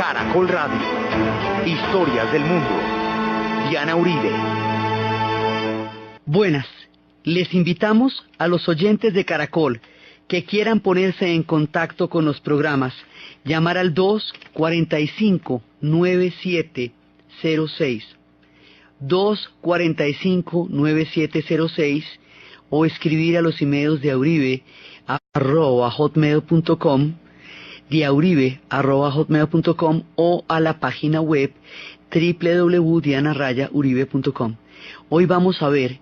Caracol Radio. Historias del mundo. Diana Uribe. Buenas. Les invitamos a los oyentes de Caracol que quieran ponerse en contacto con los programas, llamar al 245-9706, 245-9706, o escribir a los emails de auribe@hotmail.com, diauribe@hotmail.com, o a la página web www.diana-uribe.com. Hoy vamos a ver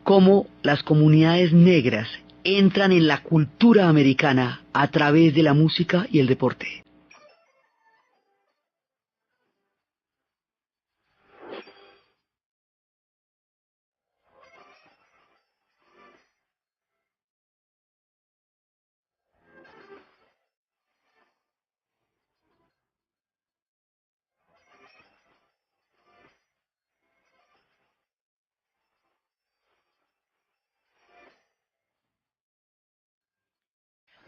cómo las comunidades negras entran en la cultura americana a través de la música y el deporte.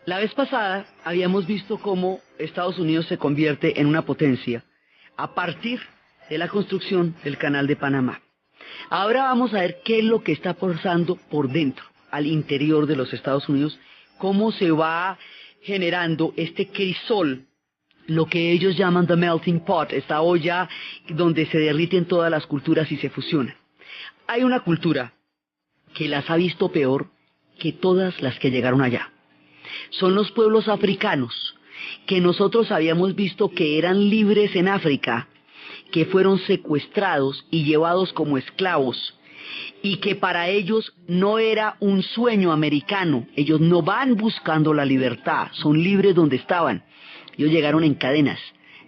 La vez pasada habíamos visto cómo Estados Unidos se convierte en una potencia a partir de la construcción del Canal de Panamá. Ahora vamos a ver qué es lo que está pasando por dentro, al interior de los Estados Unidos, cómo se va generando este crisol, lo que ellos llaman the melting pot, esta olla donde se derriten todas las culturas y se fusionan. Hay una cultura que las ha visto peor que todas las que llegaron allá. Son los pueblos africanos, que nosotros habíamos visto que eran libres en África, que fueron secuestrados y llevados como esclavos, y que para ellos no era un sueño americano. Ellos no van buscando la libertad, son libres donde estaban. Ellos llegaron en cadenas,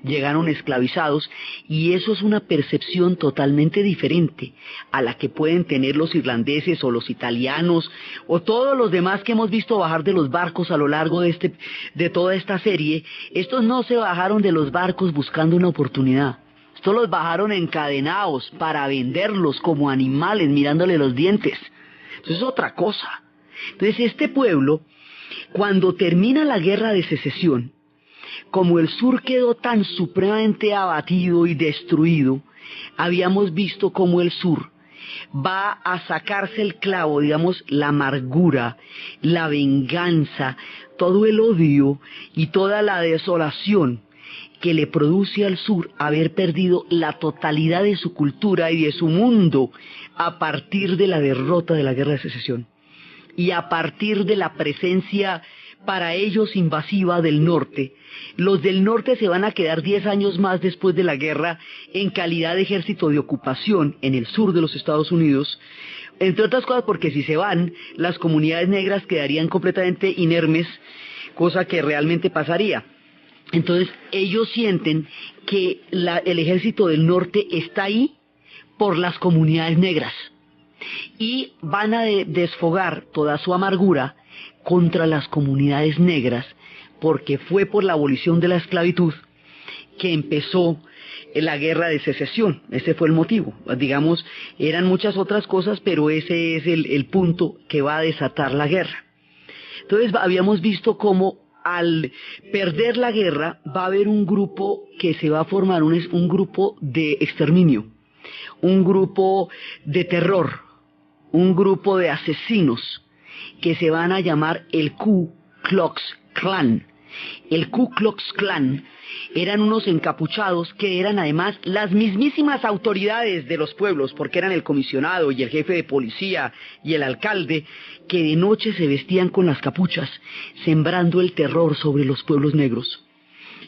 llegaron esclavizados, y eso es una percepción totalmente diferente a la que pueden tener los irlandeses o los italianos o todos los demás que hemos visto bajar de los barcos a lo largo de toda esta serie. Estos no se bajaron de los barcos buscando una oportunidad. Estos los bajaron encadenados para venderlos como animales, mirándole los dientes. Entonces es otra cosa. Entonces este pueblo, cuando termina la guerra de secesión, como el sur quedó tan supremamente abatido y destruido, habíamos visto cómo el sur va a sacarse el clavo, digamos, la amargura, la venganza, todo el odio y toda la desolación que le produce al sur haber perdido la totalidad de su cultura y de su mundo a partir de la derrota de la guerra de secesión y a partir de la presencia para ellos invasiva del norte. Los del norte se van a quedar 10 años más después de la guerra en calidad de ejército de ocupación en el sur de los Estados Unidos, entre otras cosas porque si se van, las comunidades negras quedarían completamente inermes, cosa que realmente pasaría. Entonces ellos sienten que el ejército del norte está ahí por las comunidades negras y van a desfogar toda su amargura contra las comunidades negras, porque fue por la abolición de la esclavitud que empezó la guerra de secesión. Ese fue el motivo. Digamos, eran muchas otras cosas, pero ese es el punto que va a desatar la guerra. Entonces habíamos visto cómo al perder la guerra va a haber un grupo que se va a formar, un grupo de exterminio, un grupo de terror, un grupo de asesinos que se van a llamar el Ku Klux Klan. El Ku Klux Klan eran unos encapuchados que eran además las mismísimas autoridades de los pueblos, porque eran el comisionado y el jefe de policía y el alcalde, que de noche se vestían con las capuchas, sembrando el terror sobre los pueblos negros.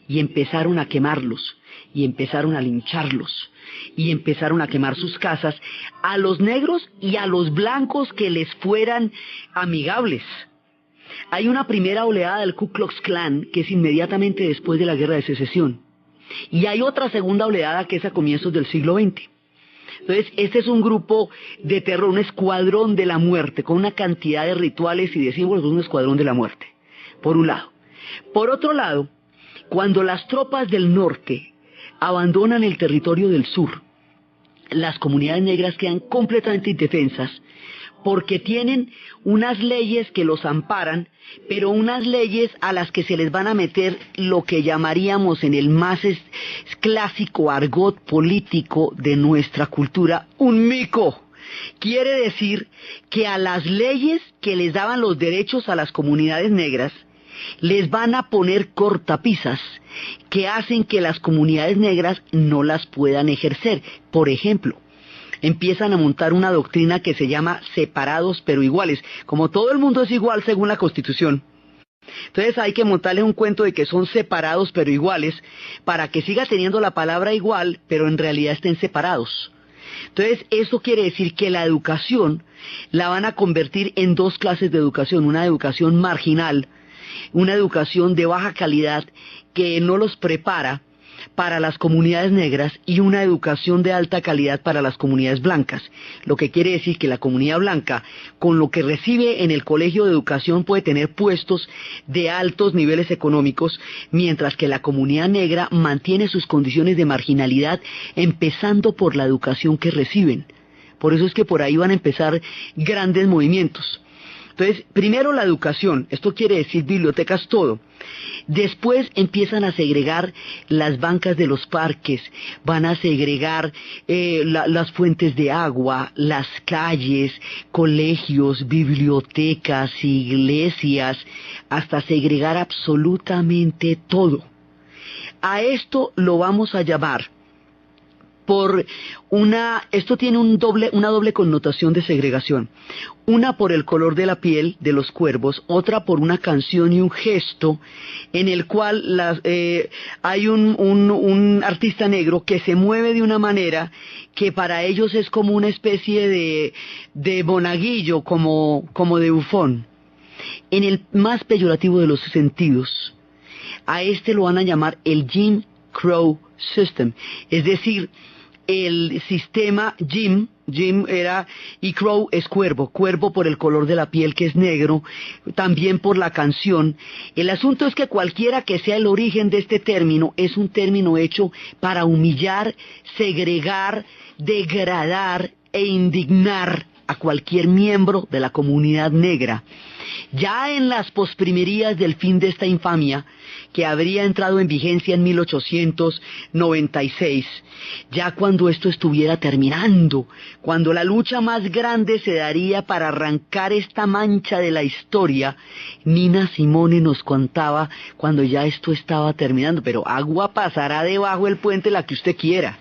Y empezaron a quemarlos, y empezaron a lincharlos, y empezaron a quemar sus casas a los negros y a los blancos que les fueran amigables. Hay una primera oleada del Ku Klux Klan que es inmediatamente después de la guerra de secesión, y hay otra segunda oleada que es a comienzos del siglo XX. Entonces este es un grupo de terror, un escuadrón de la muerte, con una cantidad de rituales y de símbolos, un escuadrón de la muerte, por un lado. Por otro lado, cuando las tropas del norte abandonan el territorio del sur, las comunidades negras quedan completamente indefensas, porque tienen unas leyes que los amparan, pero unas leyes a las que se les van a meter lo que llamaríamos en el más clásico argot político de nuestra cultura, un mico. Quiere decir que a las leyes que les daban los derechos a las comunidades negras, les van a poner cortapisas que hacen que las comunidades negras no las puedan ejercer. Por ejemplo, empiezan a montar una doctrina que se llama separados pero iguales, como todo el mundo es igual según la Constitución. Entonces hay que montarle un cuento de que son separados pero iguales, para que siga teniendo la palabra igual, pero en realidad estén separados. Entonces eso quiere decir que la educación la van a convertir en dos clases de educación, una educación marginal, una educación de baja calidad que no los prepara para las comunidades negras, y una educación de alta calidad para las comunidades blancas. Lo que quiere decir que la comunidad blanca, con lo que recibe en el colegio de educación, puede tener puestos de altos niveles económicos, mientras que la comunidad negra mantiene sus condiciones de marginalidad, empezando por la educación que reciben. Por eso es que por ahí van a empezar grandes movimientos. Entonces, primero la educación, esto quiere decir bibliotecas, todo. Después empiezan a segregar las bancas de los parques, van a segregar las fuentes de agua, las calles, colegios, bibliotecas, iglesias, hasta segregar absolutamente todo. A esto lo vamos a llamar esto tiene una doble connotación de segregación. Una por el color de la piel de los cuervos, otra por una canción y un gesto en el cual hay un artista negro que se mueve de una manera que para ellos es como una especie de monaguillo, como de bufón. En el más peyorativo de los sentidos, a este lo van a llamar el Jim Crow System, es decir, el sistema Jim era, y Crow es cuervo por el color de la piel que es negro, también por la canción. El asunto es que cualquiera que sea el origen de este término, es un término hecho para humillar, segregar, degradar e indignar a cualquier miembro de la comunidad negra. Ya en las posprimerías del fin de esta infamia, que habría entrado en vigencia en 1896, ya cuando esto estuviera terminando, cuando la lucha más grande se daría para arrancar esta mancha de la historia, Nina Simone nos contaba cuando ya esto estaba terminando, pero agua pasará debajo del puente la que usted quiera.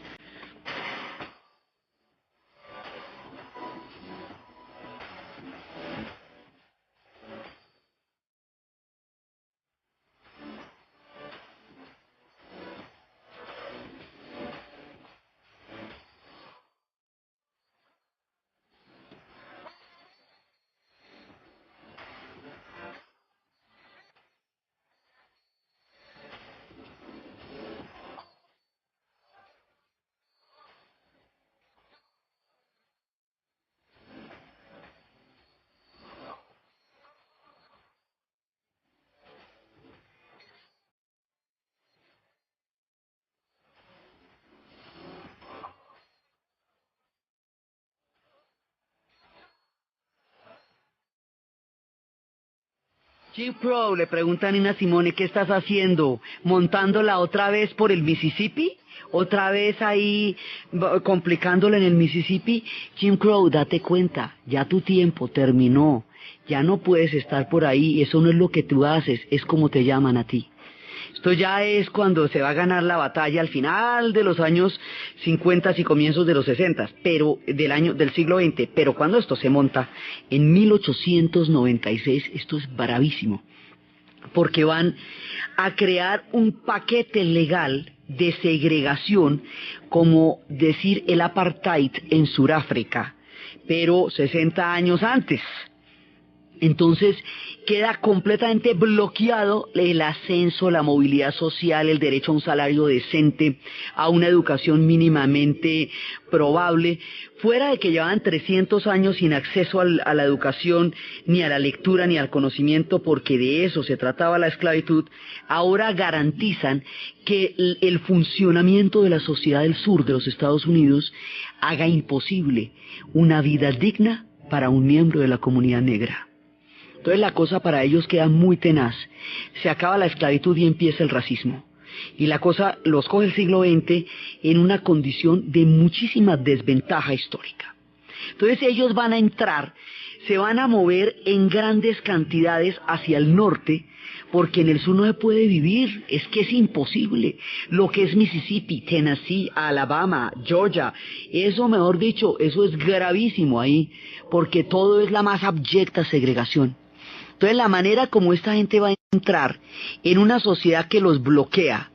Jim Crow, le pregunta a Nina Simone, ¿qué estás haciendo? ¿Montándola otra vez por el Mississippi? ¿Otra vez ahí complicándola en el Mississippi? Jim Crow, date cuenta, ya tu tiempo terminó. Ya no puedes estar por ahí, eso no es lo que tú haces, es como te llaman a ti. Esto ya es cuando se va a ganar la batalla al final de los años 50 y comienzos de los 60, pero del siglo XX. Pero cuando esto se monta en 1896, esto es bravísimo, porque van a crear un paquete legal de segregación, como decir el apartheid en Sudáfrica, pero 60 años antes. Entonces queda completamente bloqueado el ascenso, la movilidad social, el derecho a un salario decente, a una educación mínimamente probable, fuera de que llevaban 300 años sin acceso a la educación, ni a la lectura, ni al conocimiento, porque de eso se trataba la esclavitud. Ahora garantizan que el funcionamiento de la sociedad del sur de los Estados Unidos haga imposible una vida digna para un miembro de la comunidad negra. Entonces la cosa para ellos queda muy tenaz. Se acaba la esclavitud y empieza el racismo. Y la cosa los coge el siglo XX en una condición de muchísima desventaja histórica. Entonces ellos van a entrar, se van a mover en grandes cantidades hacia el norte, porque en el sur no se puede vivir, es que es imposible. Lo que es Mississippi, Tennessee, Alabama, Georgia, eso mejor dicho, eso es gravísimo ahí, porque todo es la más abyecta segregación. Entonces la manera como esta gente va a entrar en una sociedad que los bloquea,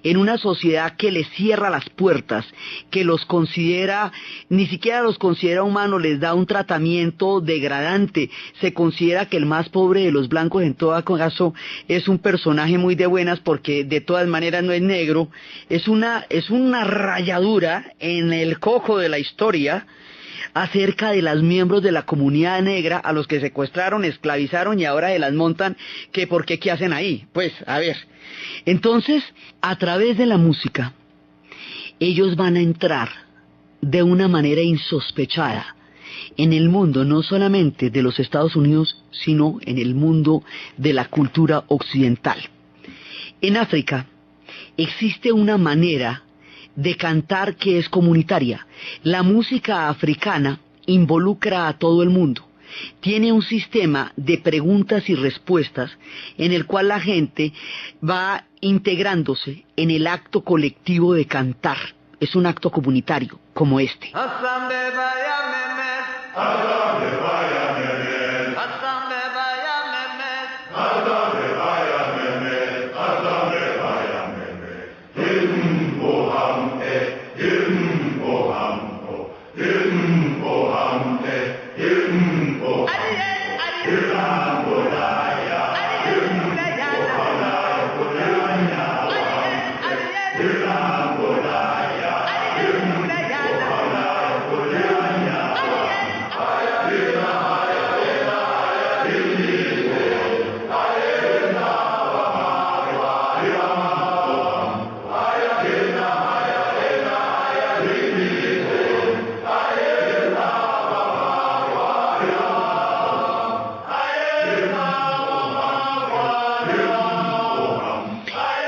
en una sociedad que les cierra las puertas, que los considera, ni siquiera los considera humanos, les da un tratamiento degradante, se considera que el más pobre de los blancos en todo caso es un personaje muy de buenas porque de todas maneras no es negro, es una rayadura en el coco de la historia acerca de los miembros de la comunidad negra a los que secuestraron, esclavizaron y ahora se las montan, que por qué, ¿qué hacen ahí? Pues, a ver, entonces, a través de la música, ellos van a entrar de una manera insospechada en el mundo, no solamente de los Estados Unidos, sino en el mundo de la cultura occidental. En África existe una manera de cantar que es comunitaria. La música africana involucra a todo el mundo. Tiene un sistema de preguntas y respuestas en el cual la gente va integrándose en el acto colectivo de cantar. Es un acto comunitario, como este.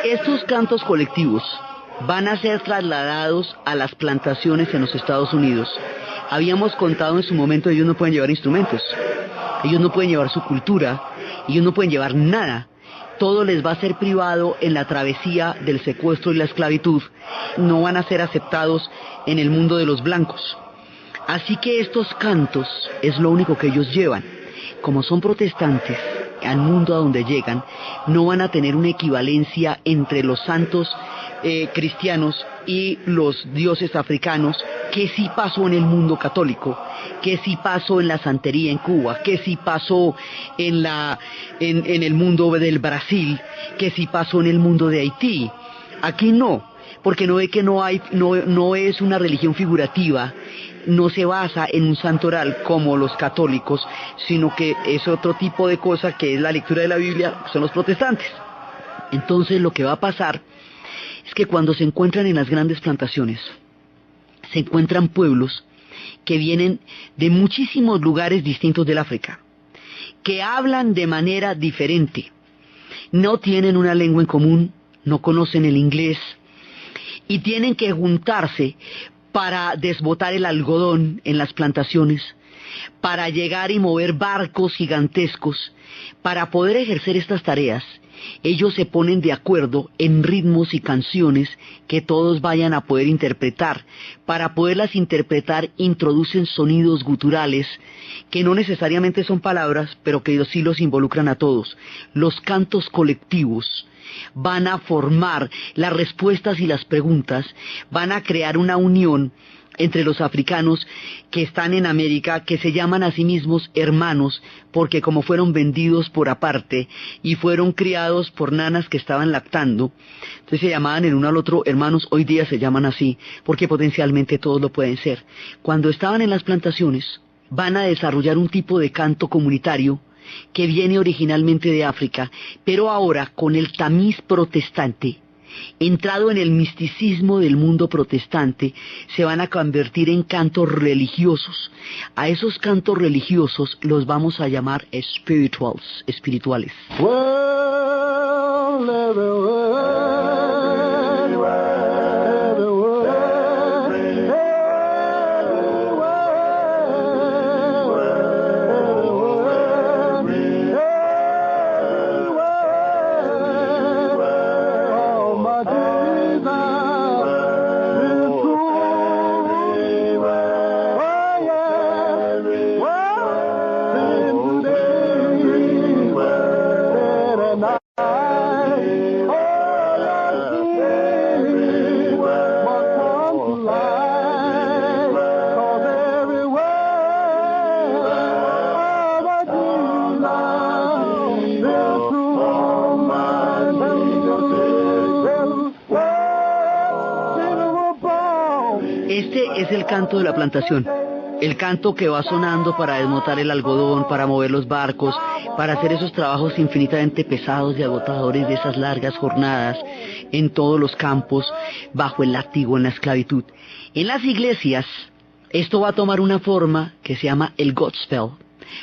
Estos cantos colectivos van a ser trasladados a las plantaciones en los Estados Unidos. Habíamos contado en su momento, ellos no pueden llevar instrumentos, ellos no pueden llevar su cultura, ellos no pueden llevar nada. Todo les va a ser privado en la travesía del secuestro y la esclavitud. No van a ser aceptados en el mundo de los blancos. Así que estos cantos es lo único que ellos llevan. Como son protestantes, al mundo a donde llegan, no van a tener una equivalencia entre los santos cristianos y los dioses africanos, que sí pasó en el mundo católico, que sí pasó en la santería en Cuba, que sí pasó en el mundo del Brasil, que sí pasó en el mundo de Haití. Aquí no, porque no ve que no es una religión figurativa, no se basa en un santoral como los católicos, sino que es otro tipo de cosa que es la lectura de la Biblia, son los protestantes. Entonces lo que va a pasar es que cuando se encuentran en las grandes plantaciones, se encuentran pueblos que vienen de muchísimos lugares distintos del África, que hablan de manera diferente, no tienen una lengua en común, no conocen el inglés, y tienen que juntarse para desbotar el algodón en las plantaciones, para llegar y mover barcos gigantescos. Para poder ejercer estas tareas, ellos se ponen de acuerdo en ritmos y canciones que todos vayan a poder interpretar. Para poderlas interpretar, introducen sonidos guturales que no necesariamente son palabras, pero que sí los involucran a todos. Los cantos colectivos van a formar las respuestas y las preguntas, van a crear una unión entre los africanos que están en América, que se llaman a sí mismos hermanos, porque como fueron vendidos por aparte y fueron criados por nanas que estaban lactando, entonces se llamaban el uno al otro hermanos. Hoy día se llaman así, porque potencialmente todos lo pueden ser. Cuando estaban en las plantaciones, van a desarrollar un tipo de canto comunitario que viene originalmente de África, pero ahora con el tamiz protestante entrado en el misticismo del mundo protestante, se van a convertir en cantos religiosos. A esos cantos religiosos los vamos a llamar espirituales. Este es el canto de la plantación, el canto que va sonando para desmontar el algodón, para mover los barcos, para hacer esos trabajos infinitamente pesados y agotadores de esas largas jornadas en todos los campos, bajo el látigo, en la esclavitud. En las iglesias, esto va a tomar una forma que se llama el Godspell.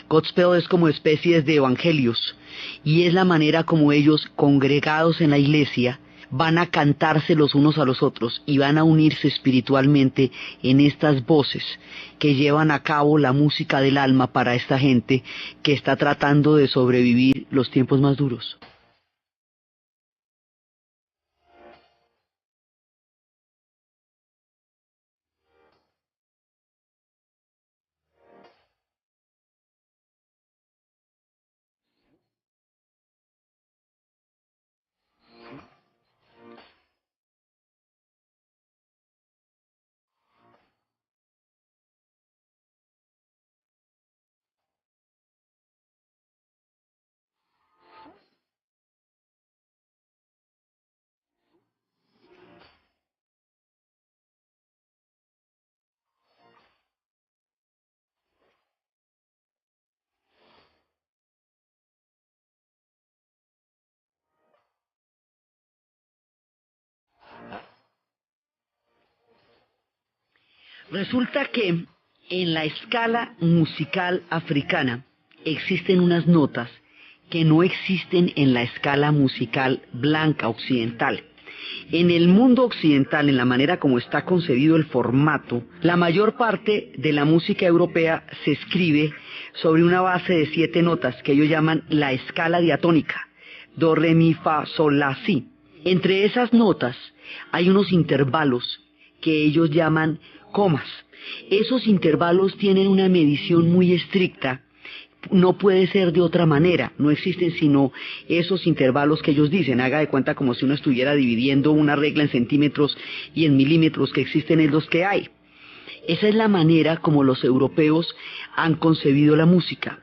Godspell es como especies de evangelios, y es la manera como ellos, congregados en la iglesia, van a cantarse los unos a los otros y van a unirse espiritualmente en estas voces que llevan a cabo la música del alma para esta gente que está tratando de sobrevivir los tiempos más duros. Resulta que en la escala musical africana existen unas notas que no existen en la escala musical blanca occidental. En el mundo occidental, en la manera como está concebido el formato, la mayor parte de la música europea se escribe sobre una base de 7 notas que ellos llaman la escala diatónica: do, re, mi, fa, sol, la, si. Entre esas notas hay unos intervalos que ellos llaman comas. Esos intervalos tienen una medición muy estricta, no puede ser de otra manera, no existen sino esos intervalos que ellos dicen. Haga de cuenta como si uno estuviera dividiendo una regla en centímetros y en milímetros que existen en los que hay. Esa es la manera como los europeos han concebido la música.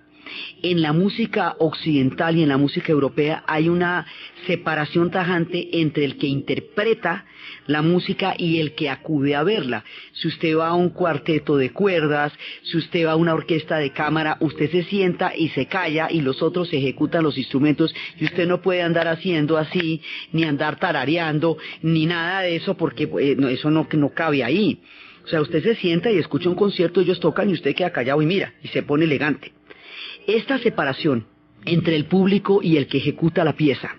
En la música occidental y en la música europea hay una separación tajante entre el que interpreta la música y el que acude a verla. Si usted va a un cuarteto de cuerdas, si usted va a una orquesta de cámara, usted se sienta y se calla y los otros ejecutan los instrumentos, y usted no puede andar haciendo así, ni andar tarareando, ni nada de eso, porque eso no cabe ahí. O sea, usted se sienta y escucha un concierto, ellos tocan y usted queda callado y mira, y se pone elegante. Esta separación entre el público y el que ejecuta la pieza,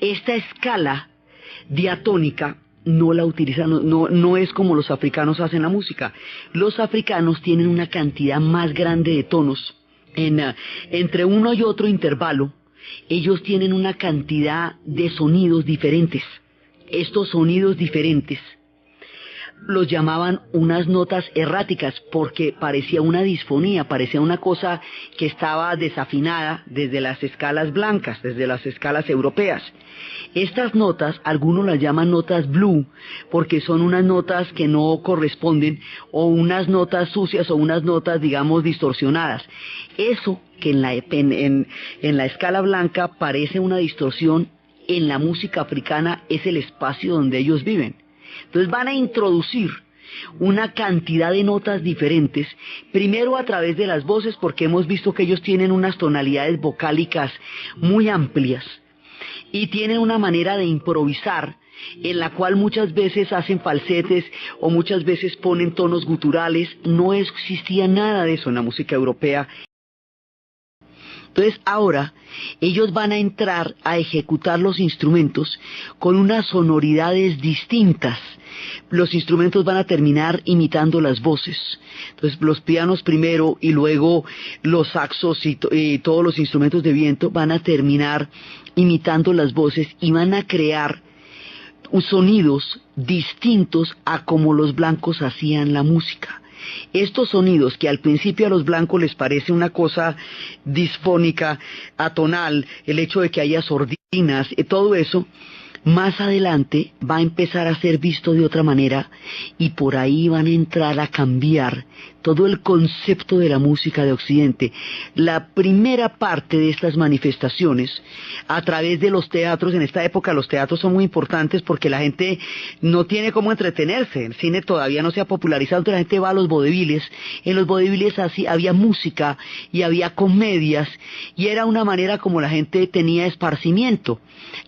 esta escala diatónica no la utilizan, no es como los africanos hacen la música. Los africanos tienen una cantidad más grande de tonos. Entre uno y otro intervalo, ellos tienen una cantidad de sonidos diferentes. Estos sonidos diferentes los llamaban unas notas erráticas porque parecía una disfonía, parecía una cosa que estaba desafinada desde las escalas blancas, desde las escalas europeas. Estas notas, algunos las llaman notas blue, porque son unas notas que no corresponden, o unas notas sucias, o unas notas, digamos, distorsionadas. Eso que en la escala blanca parece una distorsión, en la música africana es el espacio donde ellos viven. Entonces van a introducir una cantidad de notas diferentes, primero a través de las voces, porque hemos visto que ellos tienen unas tonalidades vocálicas muy amplias y tienen una manera de improvisar en la cual muchas veces hacen falsetes o muchas veces ponen tonos guturales. No existía nada de eso en la música europea. Entonces ahora ellos van a entrar a ejecutar los instrumentos con unas sonoridades distintas. Los instrumentos van a terminar imitando las voces. Entonces los pianos primero y luego los saxos y todos los instrumentos de viento van a terminar imitando las voces y van a crear sonidos distintos a como los blancos hacían la música. Estos sonidos que al principio a los blancos les parece una cosa disfónica, atonal, el hecho de que haya sordinas, todo eso, más adelante va a empezar a ser visto de otra manera y por ahí van a entrar a cambiar todo el concepto de la música de Occidente. La primera parte de estas manifestaciones, a través de los teatros, en esta época los teatros son muy importantes porque la gente no tiene cómo entretenerse, el cine todavía no se ha popularizado, entonces la gente va a los vodevils, en los vodevils así había música y había comedias y era una manera como la gente tenía esparcimiento.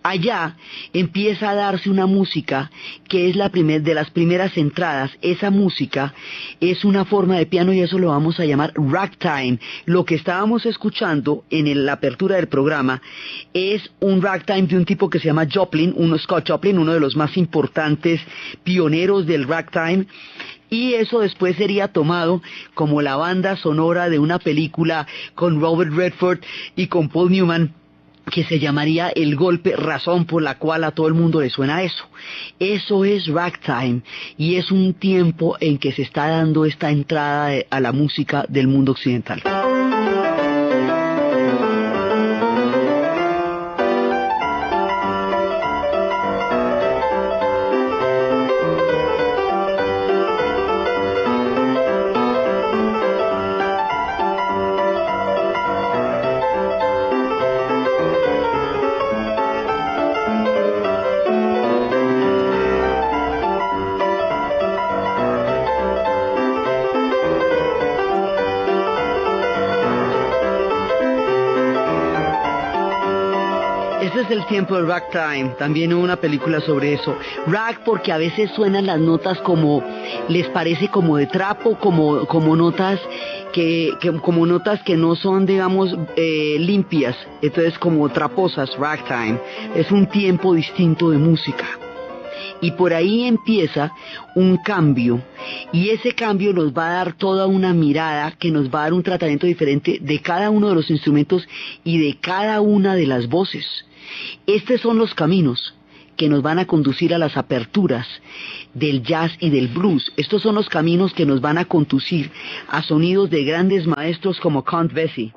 Allá empieza a darse una música que es de las primeras entradas. Esa música es una forma de piano y eso lo vamos a llamar ragtime. Lo que estábamos escuchando en la apertura del programa es un ragtime de un tipo que se llama Joplin, Scott Joplin, uno de los más importantes pioneros del ragtime. Y eso después sería tomado como la banda sonora de una película con Robert Redford y con Paul Newman, que se llamaría El Golpe, razón por la cual a todo el mundo le suena eso. Eso es ragtime y es un tiempo en que se está dando esta entrada a la música del mundo occidental. Este es el tiempo del ragtime, también hubo una película sobre eso. Rag porque a veces suenan las notas como, les parece como de trapo, como notas que no son, digamos, limpias, entonces como traposas, ragtime. Es un tiempo distinto de música. Y por ahí empieza un cambio, y ese cambio nos va a dar toda una mirada que nos va a dar un tratamiento diferente de cada uno de los instrumentos y de cada una de las voces. Estos son los caminos que nos van a conducir a las aperturas del jazz y del blues. Estos son los caminos que nos van a conducir a sonidos de grandes maestros como Count Basie.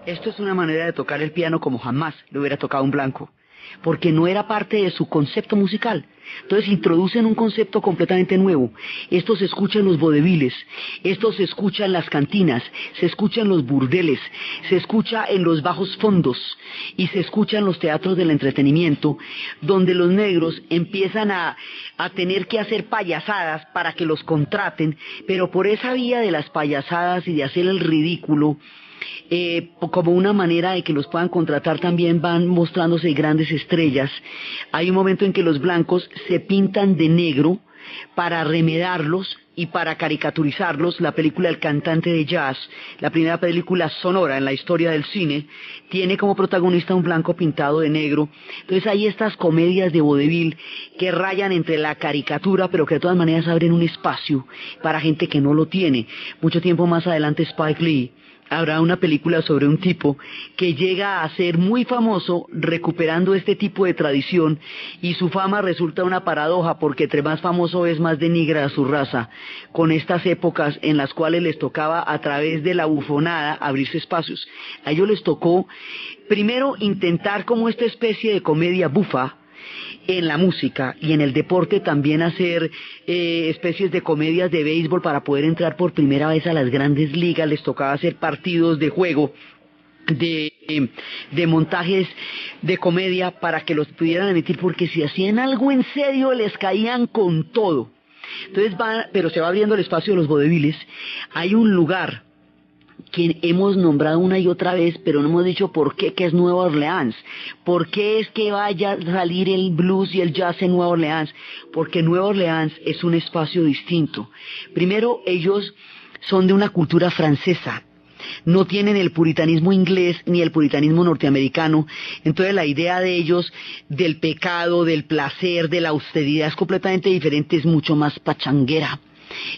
Esto es una manera de tocar el piano como jamás lo hubiera tocado un blanco, porque no era parte de su concepto musical. Entonces introducen un concepto completamente nuevo. Esto se escucha en los vodeviles, esto se escucha en las cantinas, se escucha en los burdeles, se escucha en los bajos fondos y se escucha en los teatros del entretenimiento, donde los negros empiezan a tener que hacer payasadas para que los contraten, pero por esa vía de las payasadas y de hacer el ridículo, como una manera de que los puedan contratar, también van mostrándose grandes estrellas. Hay un momento en que los blancos se pintan de negro para remedarlos y para caricaturizarlos. La película El cantante de jazz, la primera película sonora en la historia del cine, tiene como protagonista un blanco pintado de negro. Entonces hay estas comedias de vodevil que rayan entre la caricatura, pero que de todas maneras abren un espacio para gente que no lo tiene. Mucho tiempo más adelante Spike Lee habrá una película sobre un tipo que llega a ser muy famoso recuperando este tipo de tradición, y su fama resulta una paradoja, porque entre más famoso es, más denigra a su raza, con estas épocas en las cuales les tocaba a través de la bufonada abrirse espacios. A ellos les tocó primero intentar como esta especie de comedia bufa en la música, y en el deporte también hacer especies de comedias de béisbol para poder entrar por primera vez a las grandes ligas. Les tocaba hacer partidos de juego de montajes de comedia para que los pudieran emitir, porque si hacían algo en serio les caían con todo. Entonces pero se va abriendo el espacio de los vodeviles. Hay un lugar que hemos nombrado una y otra vez, pero no hemos dicho por qué, que es Nueva Orleans. ¿Por qué es que vaya a salir el blues y el jazz en Nueva Orleans? Porque Nueva Orleans es un espacio distinto. Primero, ellos son de una cultura francesa. No tienen el puritanismo inglés ni el puritanismo norteamericano. Entonces la idea de ellos del pecado, del placer, de la austeridad es completamente diferente, es mucho más pachanguera.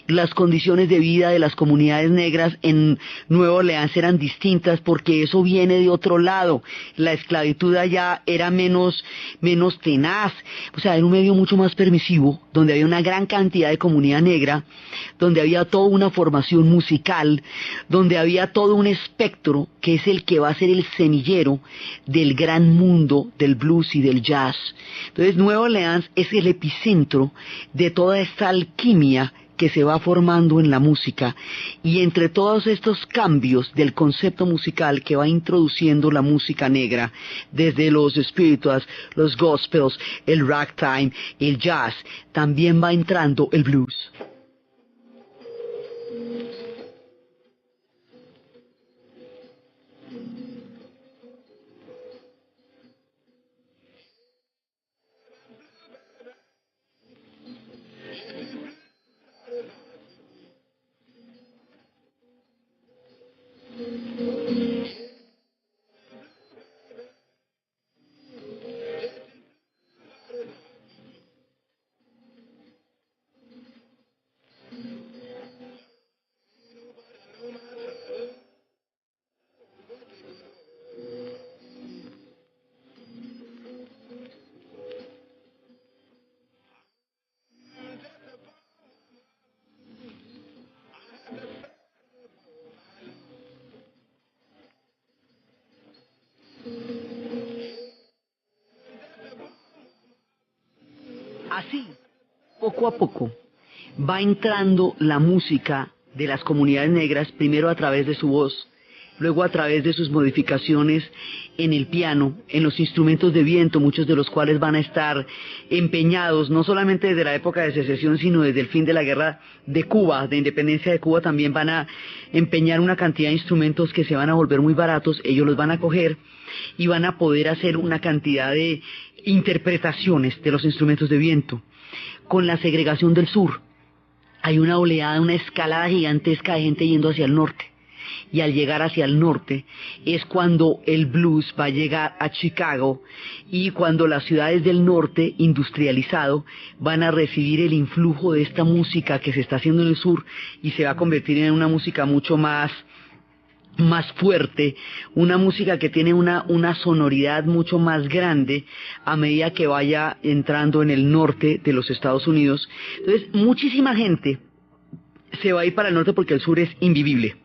Las condiciones de vida de las comunidades negras en Nueva Orleans eran distintas, porque eso viene de otro lado. La esclavitud allá era menos tenaz, o sea, era un medio mucho más permisivo, donde había una gran cantidad de comunidad negra, donde había toda una formación musical, donde había todo un espectro que es el que va a ser el semillero del gran mundo del blues y del jazz. Entonces Nueva Orleans es el epicentro de toda esta alquimia que se va formando en la música, y entre todos estos cambios del concepto musical que va introduciendo la música negra, desde los spirituals, los gospels, el ragtime, el jazz, también va entrando el blues. Así, poco a poco, va entrando la música de las comunidades negras, primero a través de su voz, luego a través de sus modificaciones en el piano, en los instrumentos de viento, muchos de los cuales van a estar empeñados, no solamente desde la época de secesión, sino desde el fin de la guerra de Cuba, de independencia de Cuba. También van a empeñar una cantidad de instrumentos que se van a volver muy baratos. Ellos los van a coger y van a poder hacer una cantidad de interpretaciones de los instrumentos de viento. Con la segregación del sur, hay una oleada, una escalada gigantesca de gente yendo hacia el norte. Y al llegar hacia el norte es cuando el blues va a llegar a Chicago, y cuando las ciudades del norte industrializado van a recibir el influjo de esta música que se está haciendo en el sur, y se va a convertir en una música mucho más fuerte, una música que tiene una sonoridad mucho más grande a medida que vaya entrando en el norte de los Estados Unidos. Entonces muchísima gente se va a ir para el norte porque el sur es invivible.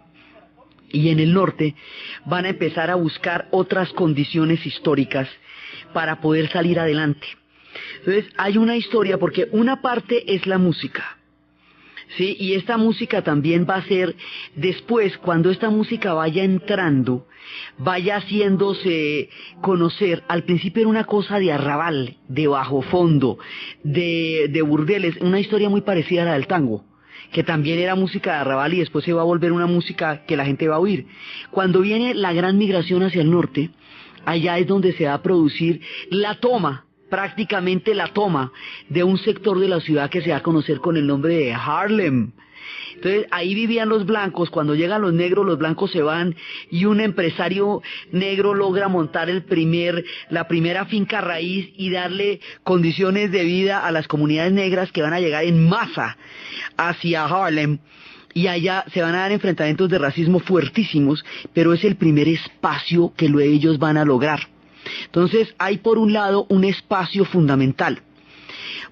Y en el norte van a empezar a buscar otras condiciones históricas para poder salir adelante. Entonces hay una historia, porque una parte es la música, ¿sí? Y esta música también va a ser después, cuando esta música vaya entrando, vaya haciéndose conocer. Al principio era una cosa de arrabal, de bajo fondo, de burdeles, una historia muy parecida a la del tango, que también era música de arrabal, y después se va a volver una música que la gente va a oír. Cuando viene la gran migración hacia el norte, allá es donde se va a producir la toma prácticamente la toma de un sector de la ciudad que se va a conocer con el nombre de Harlem. Entonces ahí vivían los blancos. Cuando llegan los negros, los blancos se van y un empresario negro logra montar la primera finca raíz y darle condiciones de vida a las comunidades negras que van a llegar en masa hacia Harlem. Y allá se van a dar enfrentamientos de racismo fuertísimos, pero es el primer espacio que ellos van a lograr. Entonces hay por un lado un espacio fundamental.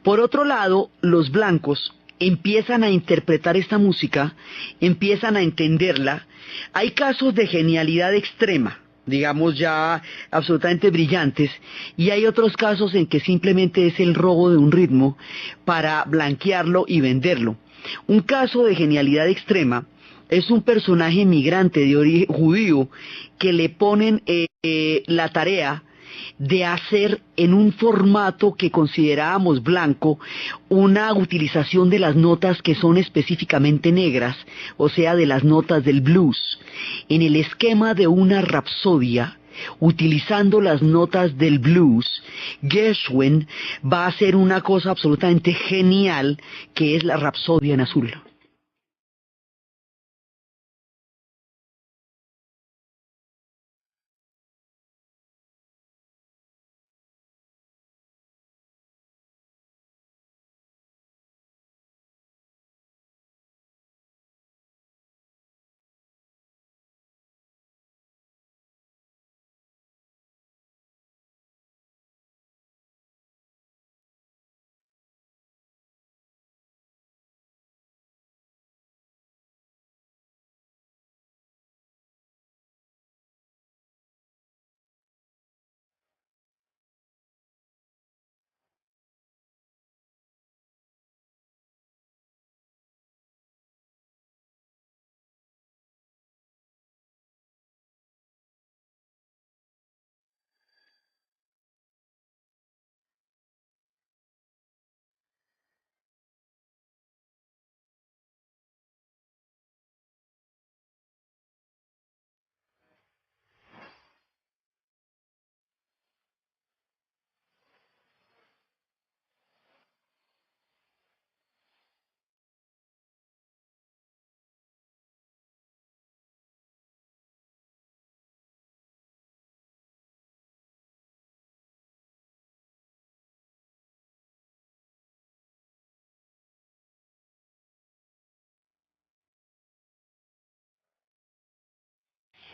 Por otro lado, los blancos empiezan a interpretar esta música, empiezan a entenderla. Hay casos de genialidad extrema, digamos ya absolutamente brillantes, y hay otros casos en que simplemente es el robo de un ritmo para blanquearlo y venderlo. Un caso de genialidad extrema es un personaje migrante de origen judío que le ponen la tarea de hacer en un formato que considerábamos blanco una utilización de las notas que son específicamente negras, o sea, de las notas del blues, en el esquema de una rapsodia. Utilizando las notas del blues, Gershwin va a hacer una cosa absolutamente genial, que es la Rapsodia en Azul.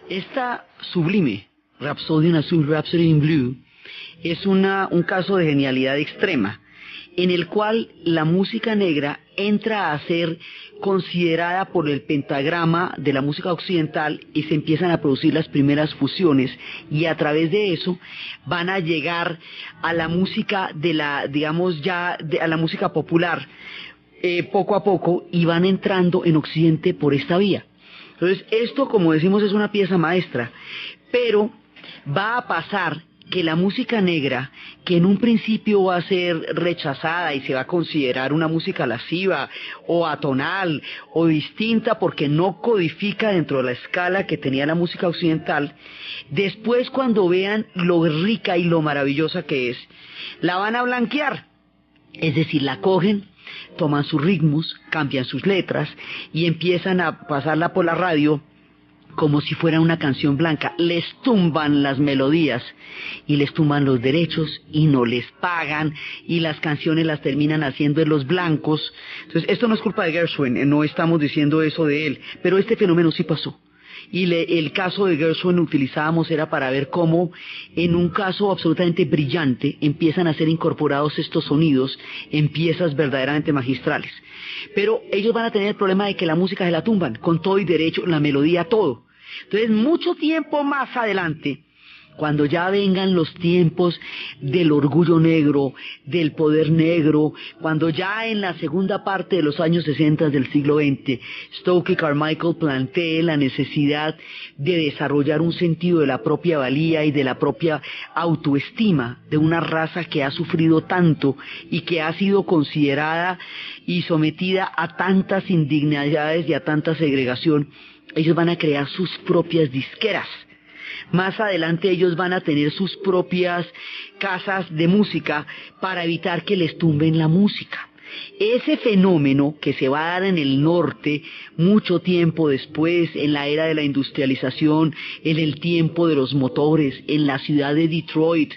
Esta sublime Rhapsody in Azul, Rhapsody in Blue, es un caso de genialidad extrema, en el cual la música negra entra a ser considerada por el pentagrama de la música occidental y se empiezan a producir las primeras fusiones, y a través de eso van a llegar a la música a la música popular poco a poco, y van entrando en Occidente por esta vía. Entonces esto, como decimos, es una pieza maestra, pero va a pasar que la música negra, que en un principio va a ser rechazada y se va a considerar una música lasciva o atonal o distinta porque no codifica dentro de la escala que tenía la música occidental, después cuando vean lo rica y lo maravillosa que es, la van a blanquear, es decir, la cogen, toman sus ritmos, cambian sus letras y empiezan a pasarla por la radio como si fuera una canción blanca. Les tumban las melodías y les tumban los derechos y no les pagan, y las canciones las terminan haciendo en los blancos. Entonces esto no es culpa de Gershwin, no estamos diciendo eso de él, pero este fenómeno sí pasó. Y el caso de Gershwin utilizábamos era para ver cómo en un caso absolutamente brillante empiezan a ser incorporados estos sonidos en piezas verdaderamente magistrales. Pero ellos van a tener el problema de que la música se la tumban, con todo y derecho, la melodía, todo. Entonces mucho tiempo más adelante, cuando ya vengan los tiempos del orgullo negro, del poder negro, cuando ya en la segunda parte de los años 60 del siglo XX, Stokely Carmichael plantee la necesidad de desarrollar un sentido de la propia valía y de la propia autoestima de una raza que ha sufrido tanto y que ha sido considerada y sometida a tantas indignidades y a tanta segregación, ellos van a crear sus propias disqueras. Más adelante ellos van a tener sus propias casas de música para evitar que les tumben la música. Ese fenómeno que se va a dar en el norte mucho tiempo después, en la era de la industrialización, en el tiempo de los motores, en la ciudad de Detroit,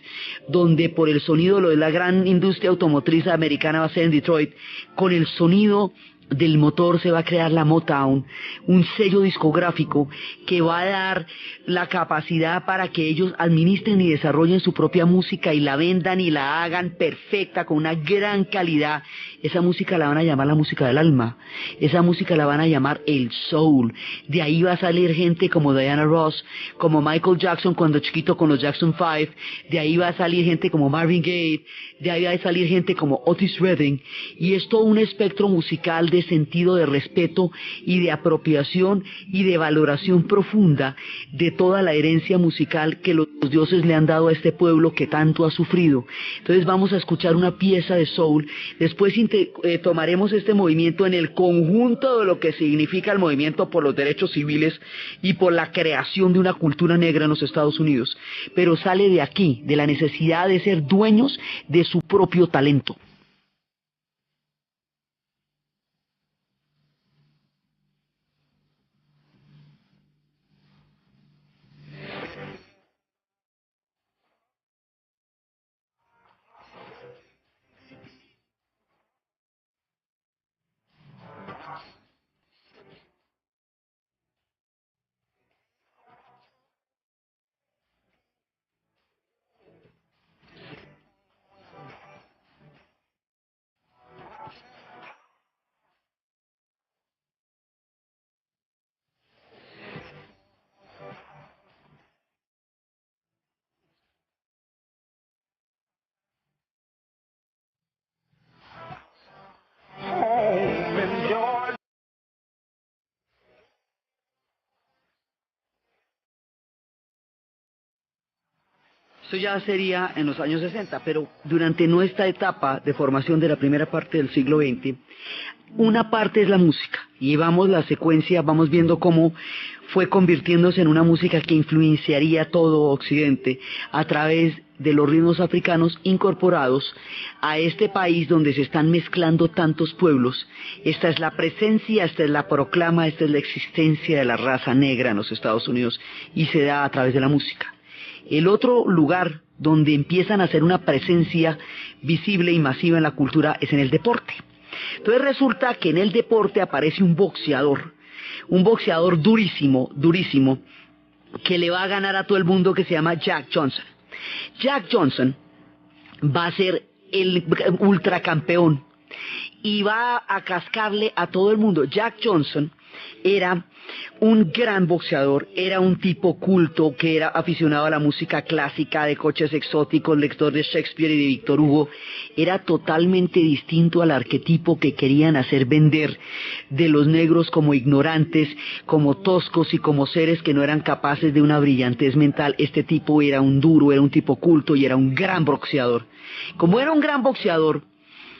donde por el sonido, lo de la gran industria automotriz americana va a ser en Detroit, con el sonido del motor se va a crear la Motown, un sello discográfico que va a dar la capacidad para que ellos administren y desarrollen su propia música y la vendan y la hagan perfecta, con una gran calidad. Esa música la van a llamar la música del alma, esa música la van a llamar el soul. De ahí va a salir gente como Diana Ross, como Michael Jackson cuando chiquito con los Jackson 5, de ahí va a salir gente como Marvin Gaye, de ahí va a salir gente como Otis Redding, y es todo un espectro musical de sentido de respeto y de apropiación y de valoración profunda de toda la herencia musical que los dioses le han dado a este pueblo que tanto ha sufrido. Entonces vamos a escuchar una pieza de soul, después tomaremos este movimiento en el conjunto de lo que significa el movimiento por los derechos civiles y por la creación de una cultura negra en los Estados Unidos, pero sale de aquí, de la necesidad de ser dueños de su propio talento. Esto ya sería en los años 60, pero durante nuestra etapa de formación de la primera parte del siglo XX, una parte es la música, y vamos la secuencia, vamos viendo cómo fue convirtiéndose en una música que influenciaría todo Occidente a través de los ritmos africanos incorporados a este país donde se están mezclando tantos pueblos. Esta es la presencia, esta es la proclama, esta es la existencia de la raza negra en los Estados Unidos, y se da a través de la música. El otro lugar donde empiezan a hacer una presencia visible y masiva en la cultura es en el deporte. Entonces resulta que en el deporte aparece un boxeador durísimo, durísimo, que le va a ganar a todo el mundo, que se llama Jack Johnson. Jack Johnson va a ser el ultracampeón y va a cascarle a todo el mundo. Jack Johnson era un gran boxeador, era un tipo culto que era aficionado a la música clásica, de coches exóticos, lector de Shakespeare y de Víctor Hugo. Era totalmente distinto al arquetipo que querían hacer vender de los negros como ignorantes, como toscos y como seres que no eran capaces de una brillantez mental. Este tipo era un duro, era un tipo culto y era un gran boxeador. Como era un gran boxeador,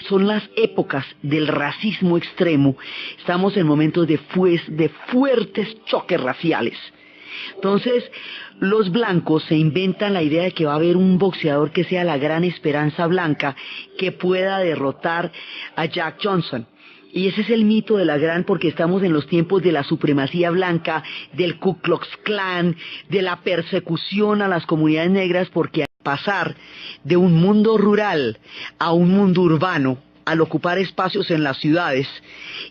son las épocas del racismo extremo. Estamos en momentos de fuertes choques raciales. Entonces, los blancos se inventan la idea de que va a haber un boxeador que sea la gran esperanza blanca que pueda derrotar a Jack Johnson. Y ese es el mito de la gran, porque estamos en los tiempos de la supremacía blanca, del Ku Klux Klan, de la persecución a las comunidades negras, porque al pasar de un mundo rural a un mundo urbano, al ocupar espacios en las ciudades,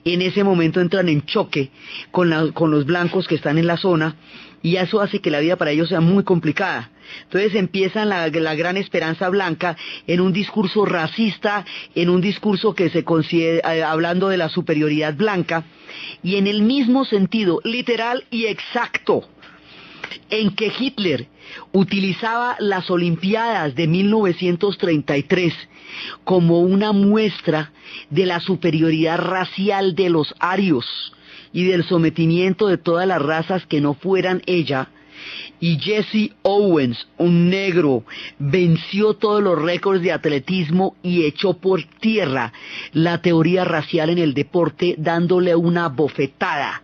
en ese momento entran en choque con los blancos que están en la zona, y eso hace que la vida para ellos sea muy complicada. Entonces empiezan la gran esperanza blanca en un discurso racista, en un discurso que se considera, hablando de la superioridad blanca, y en el mismo sentido literal y exacto en que Hitler utilizaba las Olimpiadas de 1933 como una muestra de la superioridad racial de los arios y del sometimiento de todas las razas que no fueran ella. Y Jesse Owens, un negro, venció todos los récords de atletismo y echó por tierra la teoría racial en el deporte, dándole una bofetada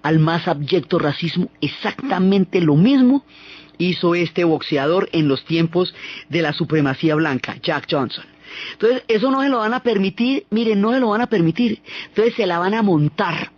al más abyecto racismo. Exactamente lo mismo hizo este boxeador en los tiempos de la supremacía blanca, Jack Johnson. Entonces, eso no se lo van a permitir, miren, no se lo van a permitir, entonces se la van a montar.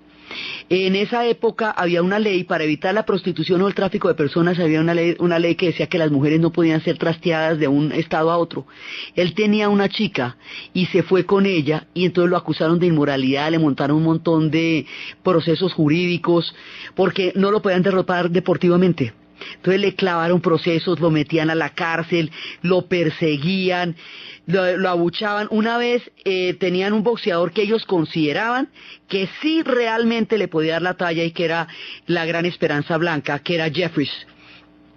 En esa época había una ley para evitar la prostitución o el tráfico de personas, había una ley que decía que las mujeres no podían ser trasteadas de un estado a otro. Él tenía una chica y se fue con ella y entonces lo acusaron de inmoralidad, le montaron un montón de procesos jurídicos porque no lo podían derrotar deportivamente. Entonces le clavaron procesos, lo metían a la cárcel, lo perseguían, lo abuchaban. Una vez tenían un boxeador que ellos consideraban que sí realmente le podía dar la talla y que era la gran esperanza blanca, que era Jeffries.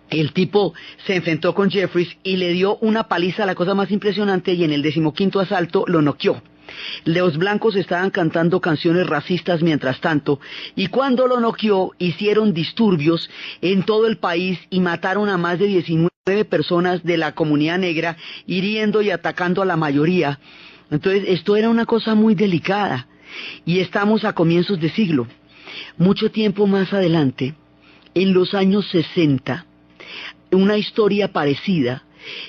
El tipo se enfrentó con Jeffries y le dio una paliza, la cosa más impresionante, y en el 15º asalto lo noqueó. Los blancos estaban cantando canciones racistas mientras tanto, y cuando lo noqueó hicieron disturbios en todo el país y mataron a más de 19 personas de la comunidad negra, hiriendo y atacando a la mayoría. Entonces esto era una cosa muy delicada, y estamos a comienzos de siglo. Mucho tiempo más adelante, en los años 60, una historia parecida.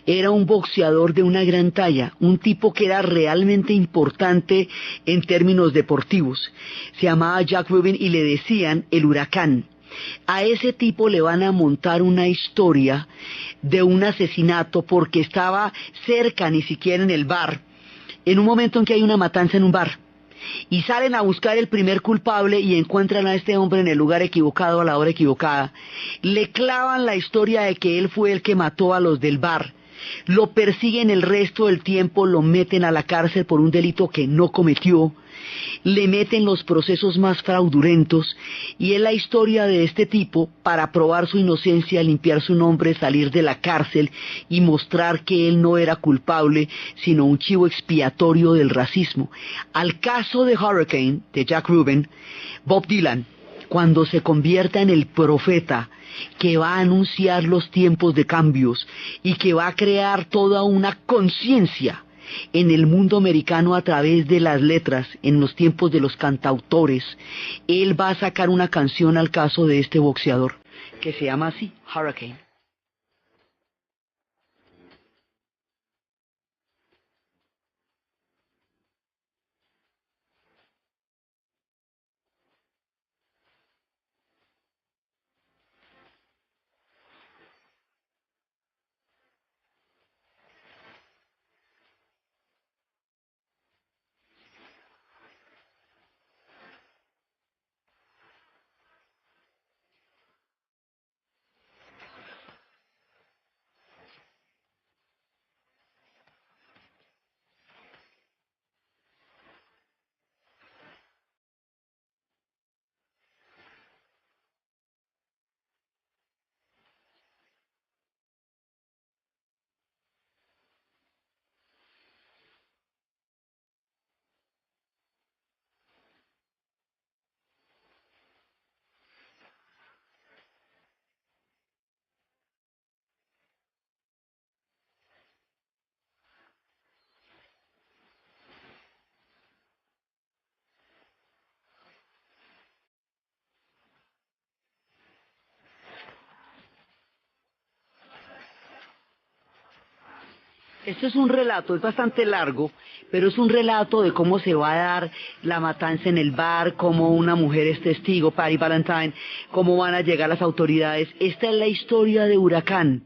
Era un boxeador de una gran talla, un tipo que era realmente importante en términos deportivos. Se llamaba Jack Rubin y le decían el Huracán. A ese tipo le van a montar una historia de un asesinato porque estaba cerca, ni siquiera en el bar, en un momento en que hay una matanza en un bar. Y salen a buscar el primer culpable y encuentran a este hombre en el lugar equivocado a la hora equivocada. Le clavan la historia de que él fue el que mató a los del bar. Lo persiguen el resto del tiempo, lo meten a la cárcel por un delito que no cometió. Le meten los procesos más fraudulentos y es la historia de este tipo para probar su inocencia, limpiar su nombre, salir de la cárcel y mostrar que él no era culpable, sino un chivo expiatorio del racismo. Al caso de Hurricane, de Jack Rubin, Bob Dylan, cuando se convierta en el profeta que va a anunciar los tiempos de cambios y que va a crear toda una conciencia en el mundo americano a través de las letras, en los tiempos de los cantautores, él va a sacar una canción al caso de este boxeador, que se llama así, Hurricane. Este es un relato, es bastante largo, pero es un relato de cómo se va a dar la matanza en el bar, cómo una mujer es testigo, Patty Valentine, cómo van a llegar las autoridades. Esta es la historia de Huracán,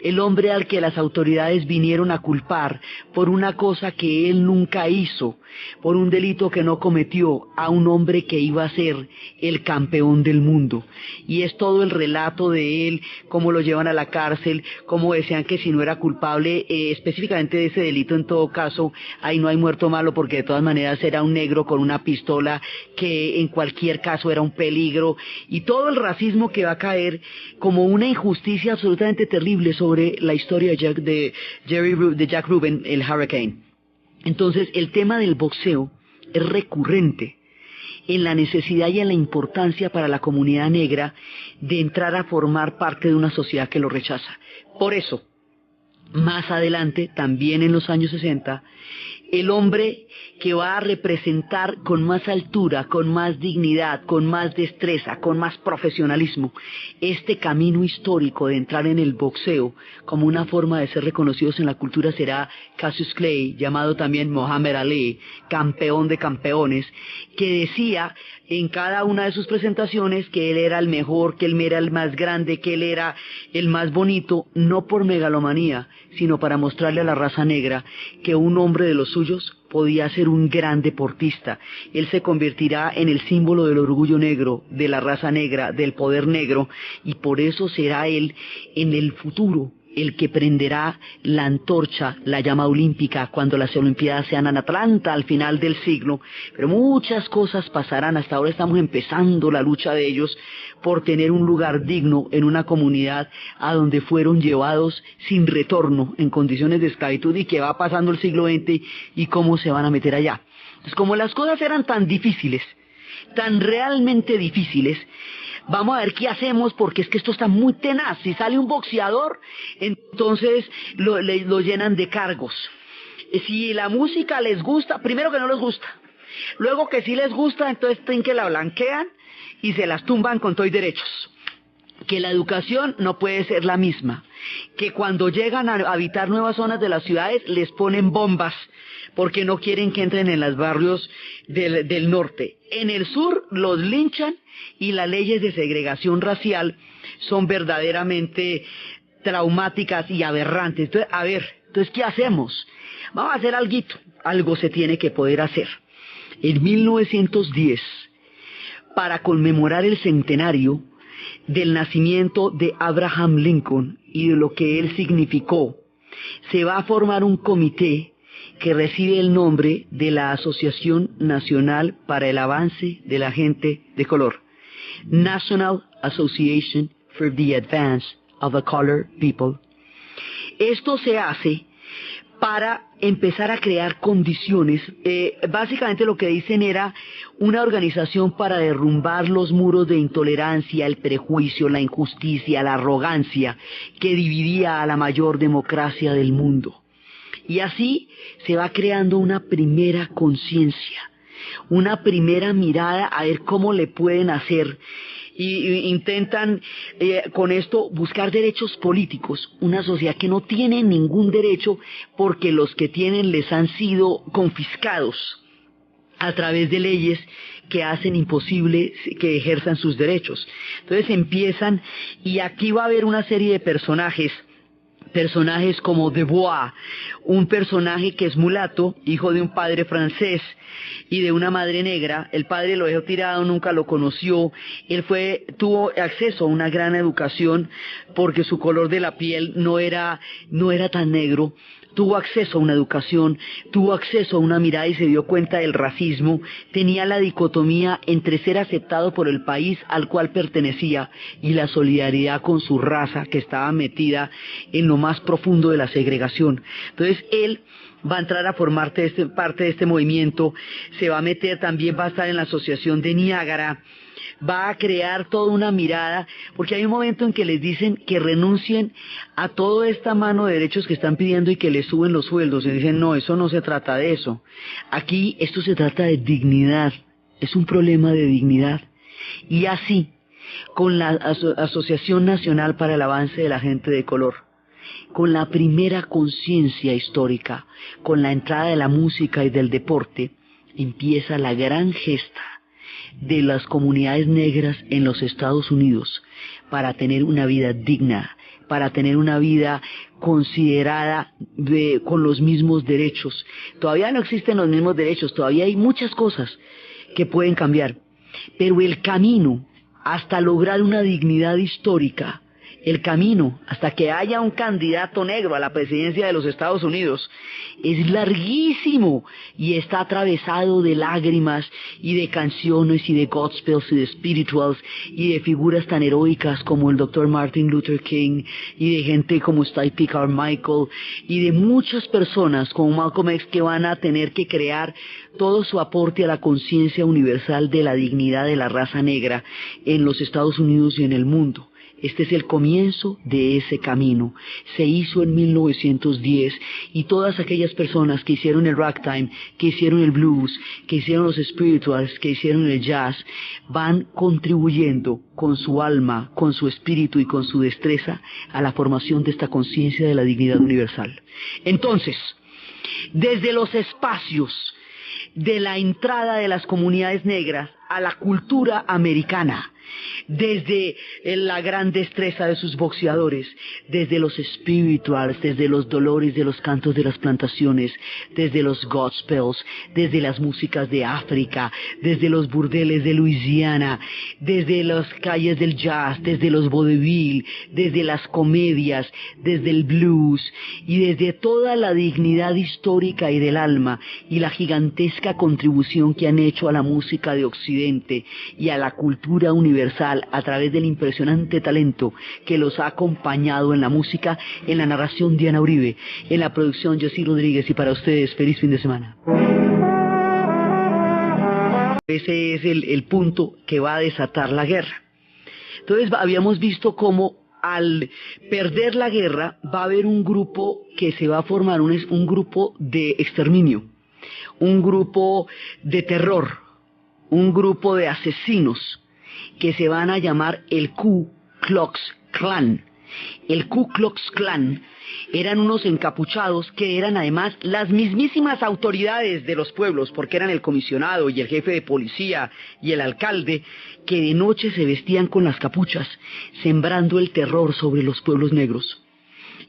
el hombre al que las autoridades vinieron a culpar por una cosa que él nunca hizo, por un delito que no cometió, a un hombre que iba a ser el campeón del mundo. Y es todo el relato de él, cómo lo llevan a la cárcel, cómo decían que si no era culpable, específicamente de ese delito en todo caso, ahí no hay muerto malo porque de todas maneras era un negro con una pistola que en cualquier caso era un peligro, y todo el racismo que va a caer como una injusticia absolutamente terrible sobre la historia de Jack Rubin, el Hurricane. Entonces, el tema del boxeo es recurrente en la necesidad y en la importancia para la comunidad negra de entrar a formar parte de una sociedad que lo rechaza. Por eso, más adelante, también en los años 60, el hombre que va a representar con más altura, con más dignidad, con más destreza, con más profesionalismo, este camino histórico de entrar en el boxeo como una forma de ser reconocidos en la cultura será Cassius Clay, llamado también Muhammad Ali, campeón de campeones, que decía en cada una de sus presentaciones que él era el mejor, que él era el más grande, que él era el más bonito, no por megalomanía, sino para mostrarle a la raza negra que un hombre de los suyos podía ser un gran deportista. Él se convertirá en el símbolo del orgullo negro, de la raza negra, del poder negro, y por eso será él en el futuro el que prenderá la antorcha, la llama olímpica, cuando las Olimpiadas sean en Atlanta al final del siglo. Pero muchas cosas pasarán. Hasta ahora estamos empezando la lucha de ellos por tener un lugar digno en una comunidad a donde fueron llevados sin retorno en condiciones de esclavitud, y que va pasando el siglo XX y cómo se van a meter allá. Entonces, como las cosas eran tan difíciles, tan realmente difíciles, vamos a ver qué hacemos, porque es que esto está muy tenaz. Si sale un boxeador, entonces lo llenan de cargos. Si la música les gusta, primero que no les gusta. Luego que sí les gusta, entonces tienen que la blanquean y se las tumban con todo y derechos. Que la educación no puede ser la misma. Que cuando llegan a habitar nuevas zonas de las ciudades les ponen bombas porque no quieren que entren en los barrios del norte. En el sur los linchan y las leyes de segregación racial son verdaderamente traumáticas y aberrantes. Entonces, ¿qué hacemos? Vamos a hacer alguito. Algo se tiene que poder hacer. En 1910, para conmemorar el centenario del nacimiento de Abraham Lincoln y de lo que él significó, se va a formar un comité que recibe el nombre de la Asociación Nacional para el Avance de la Gente de Color, National Association for the Advance of the Colored People. Esto se hace para empezar a crear condiciones. Básicamente lo que dicen era una organización para derrumbar los muros de intolerancia, el prejuicio, la injusticia, la arrogancia que dividía a la mayor democracia del mundo. Y así se va creando una primera conciencia, una primera mirada a ver cómo le pueden hacer. Y intentan con esto buscar derechos políticos, una sociedad que no tiene ningún derecho porque los que tienen les han sido confiscados a través de leyes que hacen imposible que ejerzan sus derechos. Entonces empiezan, y aquí va a haber una serie de personajes como Du Bois, un personaje que es mulato, hijo de un padre francés y de una madre negra. El padre lo dejó tirado, nunca lo conoció. Él tuvo acceso a una gran educación porque su color de la piel no era tan negro. Tuvo acceso a una educación, tuvo acceso a una mirada y se dio cuenta del racismo. Tenía la dicotomía entre ser aceptado por el país al cual pertenecía y la solidaridad con su raza, que estaba metida en lo más profundo de la segregación. Entonces él va a entrar a formar parte de este movimiento, se va a meter también, va a estar en la asociación de Niágara, va a crear toda una mirada, porque hay un momento en que les dicen que renuncien a toda esta mano de derechos que están pidiendo y que les suben los sueldos, y dicen no, eso no se trata de eso, aquí esto se trata de dignidad, es un problema de dignidad. Y así, con la Asociación Nacional para el Avance de la Gente de Color, con la primera conciencia histórica, con la entrada de la música y del deporte, empieza la gran gesta de las comunidades negras en los Estados Unidos para tener una vida digna, para tener una vida considerada con los mismos derechos. Todavía no existen los mismos derechos, todavía hay muchas cosas que pueden cambiar, pero el camino hasta lograr una dignidad histórica, el camino hasta que haya un candidato negro a la presidencia de los Estados Unidos es larguísimo y está atravesado de lágrimas y de canciones y de gospels y de spirituals y de figuras tan heroicas como el Dr. Martin Luther King y de gente como Cy P. Carmichael y de muchas personas como Malcolm X que van a tener que crear todo su aporte a la conciencia universal de la dignidad de la raza negra en los Estados Unidos y en el mundo. Este es el comienzo de ese camino. Se hizo en 1910 y todas aquellas personas que hicieron el ragtime, que hicieron el blues, que hicieron los spirituals, que hicieron el jazz, van contribuyendo con su alma, con su espíritu y con su destreza a la formación de esta conciencia de la dignidad universal. Entonces, desde los espacios de la entrada de las comunidades negras a la cultura americana, desde la gran destreza de sus boxeadores, desde los spirituals, desde los dolores de los cantos de las plantaciones, desde los gospels, desde las músicas de África, desde los burdeles de Luisiana, desde las calles del jazz, desde los vodevil, desde las comedias, desde el blues y desde toda la dignidad histórica y del alma y la gigantesca contribución que han hecho a la música de Occidente y a la cultura universal a través del impresionante talento que los ha acompañado en la música, en la narración Diana Uribe, en la producción Jessy Rodríguez, y para ustedes feliz fin de semana. Ese es el punto que va a desatar la guerra. Entonces habíamos visto cómo al perder la guerra va a haber un grupo que se va a formar, un grupo de exterminio, un grupo de terror, un grupo de asesinos que se van a llamar el Ku Klux Klan. El Ku Klux Klan eran unos encapuchados que eran además las mismísimas autoridades de los pueblos, porque eran el comisionado y el jefe de policía y el alcalde, que de noche se vestían con las capuchas, sembrando el terror sobre los pueblos negros.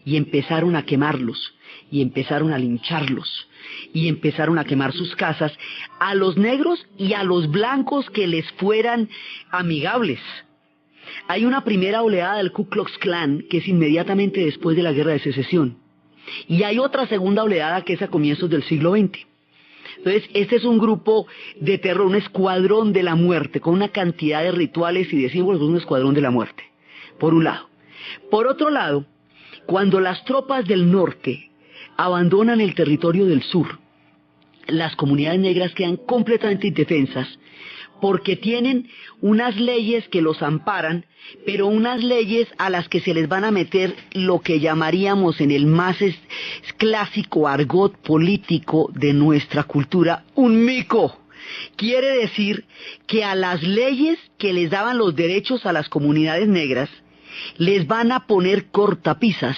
Y empezaron a quemarlos, y empezaron a lincharlos, y empezaron a quemar sus casas a los negros y a los blancos que les fueran amigables. Hay una primera oleada del Ku Klux Klan que es inmediatamente después de la Guerra de Secesión, y hay otra segunda oleada que es a comienzos del siglo XX. Entonces, este es un grupo de terror, un escuadrón de la muerte, con una cantidad de rituales y de símbolos, un escuadrón de la muerte, por un lado. Por otro lado, cuando las tropas del norte abandonan el territorio del sur, las comunidades negras quedan completamente indefensas porque tienen unas leyes que los amparan, pero unas leyes a las que se les van a meter lo que llamaríamos en el más clásico argot político de nuestra cultura, un mico. Quiere decir que a las leyes que les daban los derechos a las comunidades negras, les van a poner cortapisas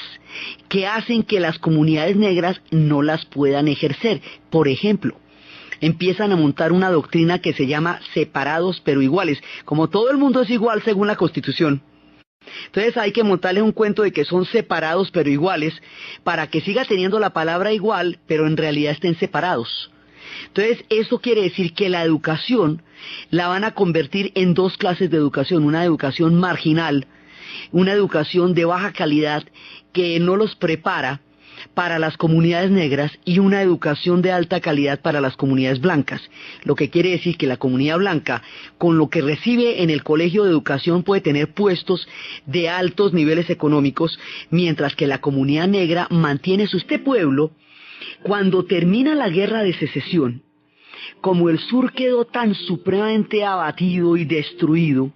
que hacen que las comunidades negras no las puedan ejercer. Por ejemplo, empiezan a montar una doctrina que se llama separados pero iguales. Como todo el mundo es igual según la Constitución, entonces hay que montarles un cuento de que son separados pero iguales para que siga teniendo la palabra igual, pero en realidad estén separados. Entonces eso quiere decir que la educación la van a convertir en dos clases de educación: una educación marginal, una educación de baja calidad que no los prepara para las comunidades negras, y una educación de alta calidad para las comunidades blancas. Lo que quiere decir que la comunidad blanca, con lo que recibe en el colegio de educación, puede tener puestos de altos niveles económicos, mientras que la comunidad negra mantiene su pueblo. Cuando termina la Guerra de Secesión, como el sur quedó tan supremamente abatido y destruido,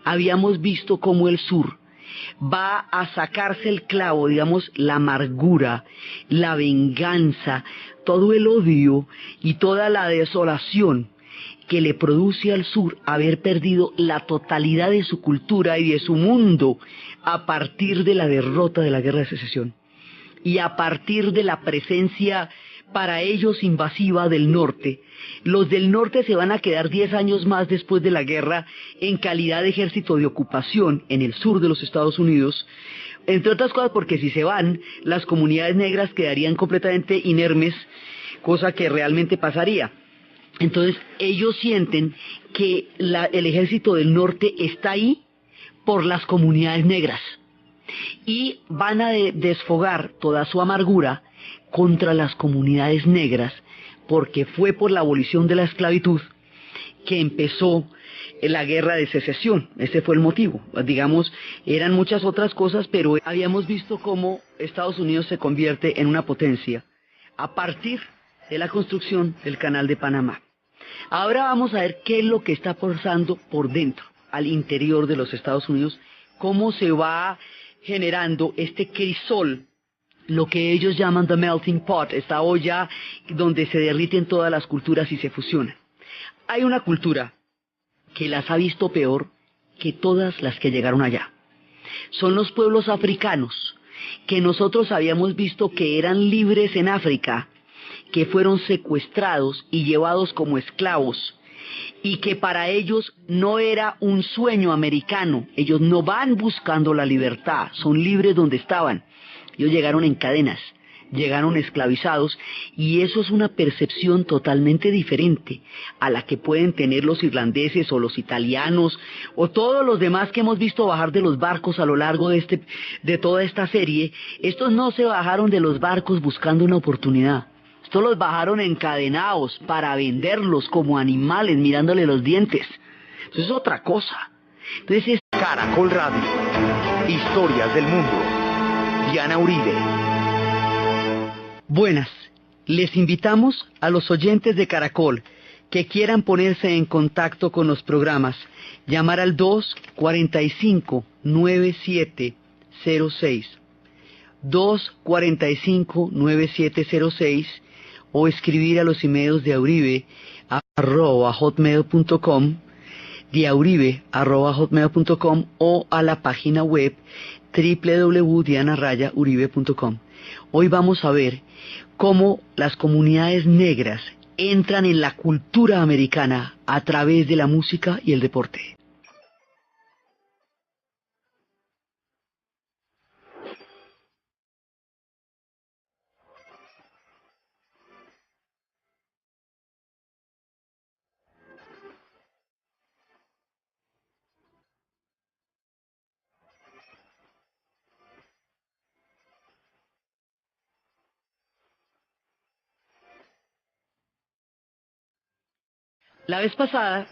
habíamos visto cómo el sur va a sacarse el clavo, digamos, la amargura, la venganza, todo el odio y toda la desolación que le produce al sur haber perdido la totalidad de su cultura y de su mundo a partir de la derrota de la Guerra de Secesión y a partir de la presencia para ellos invasiva del norte. Los del norte se van a quedar 10 años más después de la guerra en calidad de ejército de ocupación en el sur de los Estados Unidos, entre otras cosas porque si se van, las comunidades negras quedarían completamente inermes, cosa que realmente pasaría. Entonces ellos sienten que el ejército del norte está ahí por las comunidades negras y van a desfogar toda su amargura contra las comunidades negras, porque fue por la abolición de la esclavitud que empezó la Guerra de Secesión. Ese fue el motivo. Digamos, eran muchas otras cosas, pero habíamos visto cómo Estados Unidos se convierte en una potencia a partir de la construcción del Canal de Panamá. Ahora vamos a ver qué es lo que está pasando por dentro, al interior de los Estados Unidos, cómo se va generando este crisol, lo que ellos llaman the melting pot, esta olla donde se derriten todas las culturas y se fusionan. Hay una cultura que las ha visto peor que todas las que llegaron allá. Son los pueblos africanos, que nosotros habíamos visto que eran libres en África, que fueron secuestrados y llevados como esclavos, y que para ellos no era un sueño americano. Ellos no van buscando la libertad, son libres donde estaban. Ellos llegaron en cadenas, llegaron esclavizados, y eso es una percepción totalmente diferente a la que pueden tener los irlandeses o los italianos o todos los demás que hemos visto bajar de los barcos a lo largo de toda esta serie. Estos no se bajaron de los barcos buscando una oportunidad. Estos los bajaron encadenados para venderlos como animales mirándole los dientes. Eso es otra cosa. Entonces Caracol Radio. Historias del mundo. Diana Uribe. Buenas, les invitamos a los oyentes de Caracol que quieran ponerse en contacto con los programas, llamar al 245-9706, 245-9706, o escribir a los emails de auribe@hotmail.com, diauribe@hotmail.com, o a la página web www.diana-uribe.com. Hoy vamos a ver cómo las comunidades negras entran en la cultura americana a través de la música y el deporte. La vez pasada